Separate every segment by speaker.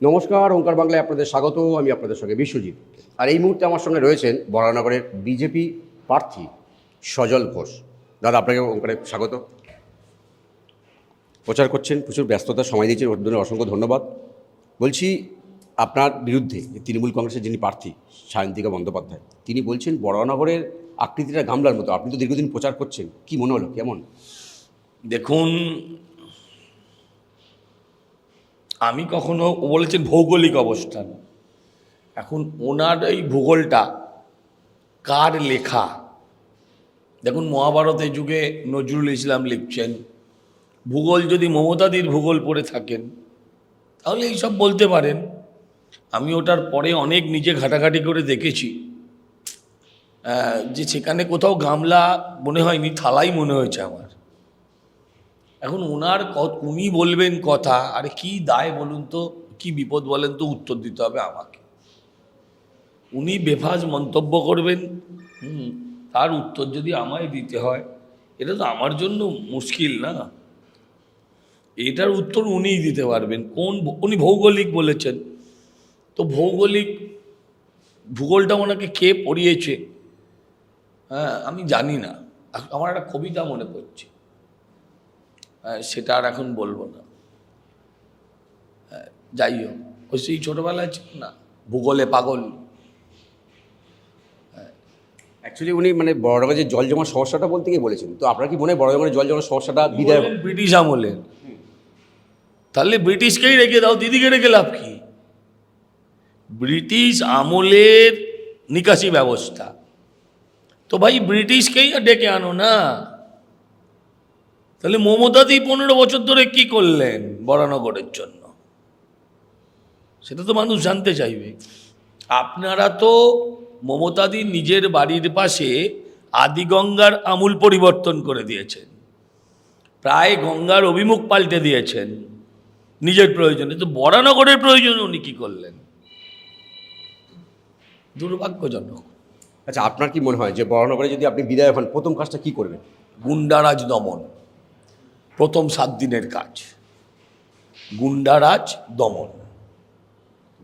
Speaker 1: নমস্কার, ওঙ্কার বাংলায় আপনাদের স্বাগত। আমি আপনাদের সঙ্গে বিশ্বজিৎ। আর এই মুহূর্তে আমার সঙ্গে রয়েছেন বরানগরের বিজেপি প্রার্থী সজল ঘোষ। দাদা, আপনাকে ওঙ্কারে স্বাগত। প্রচার করছেন, প্রচুর ব্যস্ততা, সময় দিয়েছেন, ওর জন্য অসংখ্য ধন্যবাদ। বলছি, আপনার বিরুদ্ধে তৃণমূল কংগ্রেসের যিনি প্রার্থী সায়ন্তিকা বন্দ্যোপাধ্যায়, তিনি বলছেন বরানগরের আকৃতিটা গামলার মতো। আপনি তো দীর্ঘদিন প্রচার করছেন, কি মনে হলো, কেমন?
Speaker 2: দেখুন, আমি কখনো বলেছেন ভৌগোলিক অবস্থান। এখন ওনার এই ভূগোলটা কার লেখা? দেখুন, মহাভারতের যুগে নজরুল ইসলাম লিখছেন, ভূগোল যদি মমতাদির ভূগোল পড়ে থাকেন তাহলে এইসব বলতে পারেন। আমি ওটার পরে অনেক নিজে ঘাটাঘাটি করে দেখেছি যে সেখানে কোথাও গামলা মনে হয়নি, থালাই মনে হয়েছে আমার। এখন উনি বলবেন কথা, আরে কি দায় বলুন তো, কি বিপদ বলেন তো, উত্তর দিতে হবে আমাকে। উনি বেফাজ মন্তব্য করবেন, তার উত্তর যদি আমায় দিতে হয়, এটা তো আমার জন্য মুশকিল না। এটার উত্তর উনিই দিতে পারবেন। উনি ভৌগোলিক বলেছেন, তো ভূগোলটা ওনাকে কে পড়িয়েছে আমি জানি না। আমার একটা কবিতা মনে পড়ছে, সেটা আর এখন বলবো না। যাই হোক, ওই সেই ছোটোবেলায় ছিল না, ভূগোলে পাগল।
Speaker 1: অ্যাকচুয়ালি উনি বড়নগরে যে জল জমার সমস্যাটা বলতে গিয়ে বলেছেন। তো আপনার কি মনে হয় বড়নগরে জল জমার সমস্যাটা বিদায়
Speaker 2: ব্রিটিশ আমলের? তাহলে ব্রিটিশকেই রেখে দাও, দিদিকে রেখে লাভ কি? ব্রিটিশ আমলের নিকাশি ব্যবস্থা তো ভাই ব্রিটিশকেই ডেকে আনো না। তাহলে মমতাদি 15 বছর ধরে কি করলেন বরানগরের জন্য, সেটা তো মানুষ জানতে চাইবে। আপনারা তো মমতাদি নিজের বাড়ির পাশে আদিগঙ্গার আমূল পরিবর্তন করে দিয়েছেন, প্রায় গঙ্গার অভিমুখ পাল্টে দিয়েছেন নিজের প্রয়োজনে। তো বরানগরের প্রয়োজনে উনি কি করলেন? দুর্ভাগ্যজনক।
Speaker 1: আচ্ছা, আপনার কি মনে হয় যে বরানগরে যদি আপনি বিদায় হন, প্রথম কাজটা কি করবেন?
Speaker 2: গুন্ডারাজ দমন, প্রথম 7 দিনের কাজ গুন্ডারাজ দমন,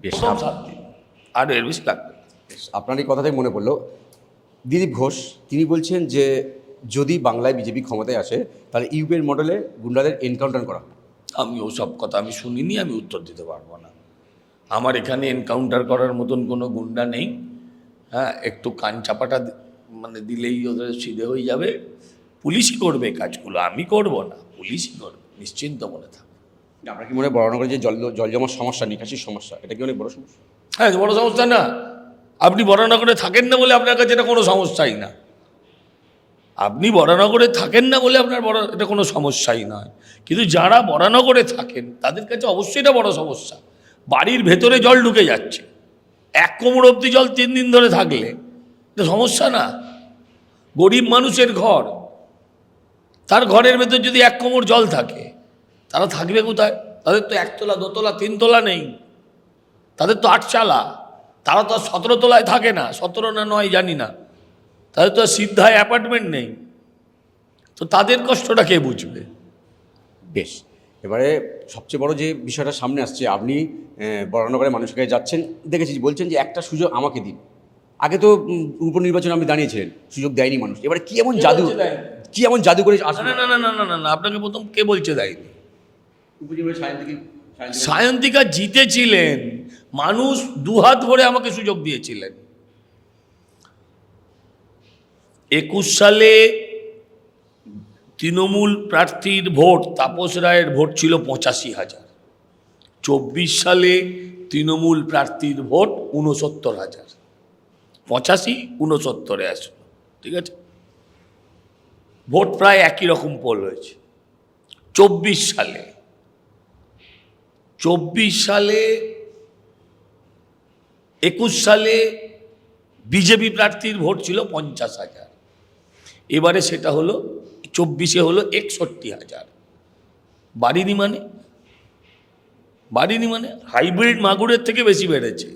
Speaker 1: বেশ,
Speaker 2: 7 দিন, আর এর বেশি লাগবে।
Speaker 1: আপনার এই কথা থেকে মনে পড়লো, দিলীপ ঘোষ তিনি বলছেন যে যদি বাংলায় বিজেপি ক্ষমতায় আসে তাহলে ইউপির মডেলে গুন্ডাদের এনকাউন্টার করা হবে।
Speaker 2: আমি ওসব কথা আমি শুনিনি, আমি উত্তর দিতে পারবো না। আমার এখানে এনকাউন্টার করার মতন কোনো গুন্ডা নেই। একটু কান চাপাটা দিলেই ওদের সিধে হয়ে যাবে। পুলিশই করবে কাজগুলো, আমি করব না, পুলিশই করবে, নিশ্চিন্ত মনে থাকবে।
Speaker 1: আপনার কি মনে হয় বরানগরে যে জল জমার সমস্যা, নিকাশির সমস্যা, এটা কি অনেক বড় সমস্যা?
Speaker 2: হ্যাঁ, বড় সমস্যা না। আপনি বরানগরে থাকেন না বলে আপনার কাছে এটা কোনো সমস্যাই না। আপনি বরানগরে থাকেন না বলে আপনার এটা কোনো সমস্যাই নয়। কিন্তু যারা বরানগরে থাকেন তাদের কাছে অবশ্যই এটা বড় সমস্যা। বাড়ির ভেতরে জল ঢুকে যাচ্ছে, 1 কোমর অবধি জল 3 দিন ধরে থাকলে এটা সমস্যা না? গরিব মানুষের ঘর, তার ঘরের ভেতর যদি 1 কোমর জল থাকে, তারা থাকবে কোথায়? তাদের তো 1 তলা 2 তলা 3 তলা নেই, তাদের তো 8 চালা। তারা তো আর 17 তলায় থাকে না, 17 না 9 জানি না। তাদের তো আর সিদ্ধায় অ্যাপার্টমেন্ট নেই। তো তাদের কষ্টটা কে বুঝবে?
Speaker 1: বেশ, এবারে সবচেয়ে বড় যে বিষয়টা সামনে আসছে, আপনি বরানগরের মানুষের কাছে যাচ্ছেন, দেখেছি বলছেন যে একটা সুযোগ আমাকে দিন। আগে তো উপনির্বাচনে আপনি দাঁড়িয়েছিলেন, সুযোগ দেয়নি মানুষ। এবারে কি এমন জাদু, কি এমন জাদু করে আসবে?
Speaker 2: না না না না না না না, আপনাকে প্রথম কে বলছে দেয়নি? সায়ন্তিকা জিতেছিলেন, মানুষ 2 হাত ভরে আমাকে সুযোগ দিয়েছিলেন। 21 সালে তৃণমূল প্রার্থীর ভোট, তাপস রায়ের ভোট ছিল 85,000। 24 সালে তৃণমূল প্রার্থীর ভোট 69,000। 85 69-এ আসলো, ঠিক আছে? ভোট প্রায় একই রকম পোল হয়েছে। 24 সালে 21 সালে বিজেপি প্রার্থীর ভোট ছিল 50,000, এবারে সেটা হলো 24-এ হলো 61,000। বাড়িনি মানে হাইব্রিড মাগুরের থেকে বেশি বেড়েছে।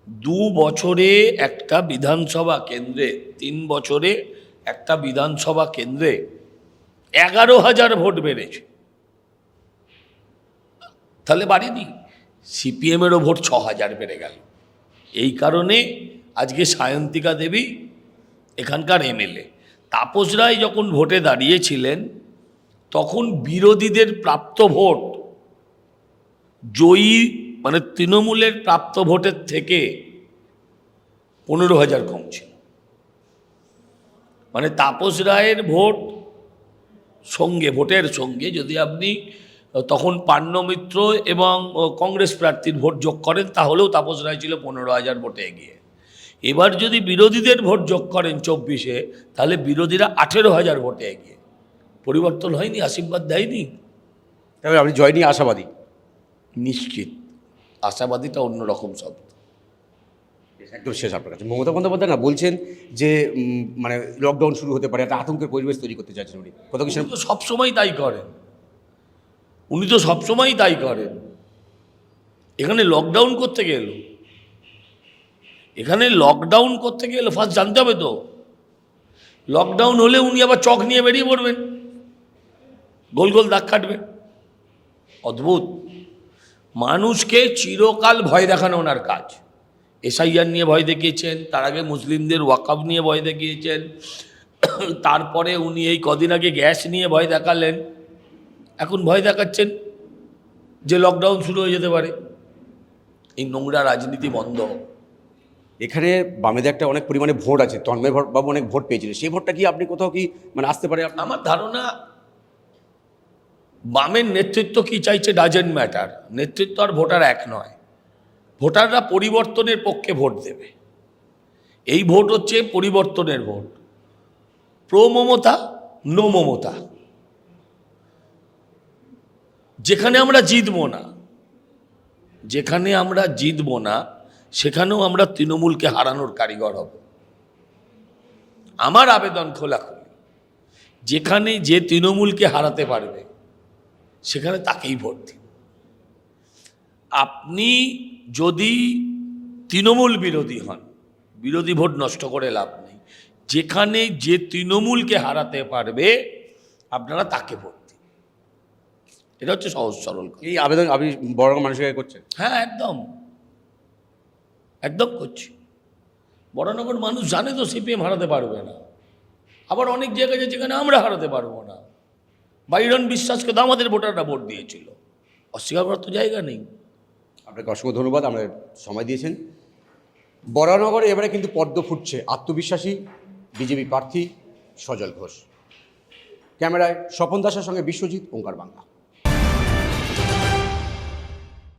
Speaker 2: 2 বছরে একটা বিধানসভা কেন্দ্রে, 3 বছরে একটা বিধানসভা কেন্দ্রে 11,000 ভোট বেড়েছে। তাহলে বাড়েনি? সিপিএমেরও ভোট 6,000 বেড়ে গেল। এই কারণে আজকে সায়ন্তিকা দেবী এখানকার এমএলএ। তাপস রায় যখন ভোটে দাঁড়িয়েছিলেন তখন বিরোধীদের প্রাপ্ত ভোট জয়ী মানে তৃণমূলের প্রাপ্ত ভোটের থেকে 15,000 কম ছিল। মানে তাপস রায়ের ভোটের সঙ্গে যদি আপনি তখন পার্ন মিত্র এবং কংগ্রেস প্রার্থীর ভোট যোগ করেন তাহলেও তাপস রায় ছিল 15,000 ভোটে এগিয়ে। এবার যদি বিরোধীদের ভোট যোগ করেন 24-এ, তাহলে বিরোধীরা 18,000 ভোটে এগিয়ে। পরিবর্তন হয়নি, আশীর্বাদ দেয়নি।
Speaker 1: তবে আপনি জয় নিয়ে আশাবাদী?
Speaker 2: নিশ্চিত। আশাবাদীটা অন্যরকম শব্দ।
Speaker 1: একদম শেষ আপনার কাছে, মমতা বন্দ্যোপাধ্যায় না বলছেন যে মানে লকডাউন শুরু হতে পারে, একটা আতঙ্কের পরিবেশ তৈরি করতে চাইছেন উনি, কত কিছু
Speaker 2: উনি তো সবসময় তাই করেন, এখানে লকডাউন করতে গেল ফার্স্ট জানতে হবে তো। লকডাউন হলে উনি আবার চক নিয়ে বেরিয়ে পড়বেন, গোল গোল দাগ কাটবেন। অদ্ভুত। মানুষকে চিরকাল ভয় দেখানো ওনার কাজ। এসআইআর নিয়ে ভয় দেখিয়েছেন, তার আগে মুসলিমদের ওয়াকফ নিয়ে ভয় দেখিয়েছেন, তারপরে উনি এই কদিন আগে গ্যাস নিয়ে ভয় দেখালেন, এখন ভয় দেখাচ্ছেন যে লকডাউন শুরু হয়ে যেতে পারে। এই নোংরা রাজনীতি বন্ধ হোক।
Speaker 1: এখানে বামেদের একটা অনেক পরিমাণে ভোট আছে, তন্ময় বাবু অনেক ভোট পেয়েছিলেন, সেই ভোটটা কি আপনি কোথাও কি মানে আসতে পারে?
Speaker 2: আমার ধারণা বামের নেতৃত্ব কি চাইছে ডাজেন্ট ম্যাটার। নেতৃত্ব আর ভোটার এক নয়। ভোটাররা পরিবর্তনের পক্ষে ভোট দেবে। এই ভোট হচ্ছে পরিবর্তনের vote. Pro Mamata, no Mamata. যেখানে আমরা জিতব না সেখানেও আমরা তৃণমূলকে হারানোর কারিগর হব। আমার আবেদন খোলাখুলি, যেখানে যে তৃণমূলকে হারাতে পারবে সেখানে তাকেই ভোট দিন। আপনি যদি তৃণমূল বিরোধী হন, বিরোধী ভোট নষ্ট করে লাভ নেই। যেখানে যে তৃণমূলকে হারাতে পারবে আপনারা তাকে ভোট দিন। এটা হচ্ছে সহজ সরল।
Speaker 1: এই আবেদন আপনি বড় মানুষের করছেন?
Speaker 2: হ্যাঁ, একদম করছি। বরানগর মানুষ জানে তো সিপিএম হারাতে পারবে না। আবার অনেক জায়গায় যেখানে আমরা হারাতে পারবো না। বাইরন বিশ্বাসকে তো আমাদের ভোটাররা ভোট দিয়েছিল, অস্বীকার করার তো জায়গা নেই।
Speaker 1: আপনাকে অসংখ্য ধন্যবাদ, আমরা সময় দিয়েছেন। বরানগরে এবারে কিন্তু পদ্ম ফুটছে আত্মবিশ্বাসী বিজেপি প্রার্থী সজল ঘোষ। ক্যামেরায় স্বপন দাসের সঙ্গে বিশ্বজিৎ, ওঙ্কার বাংলা।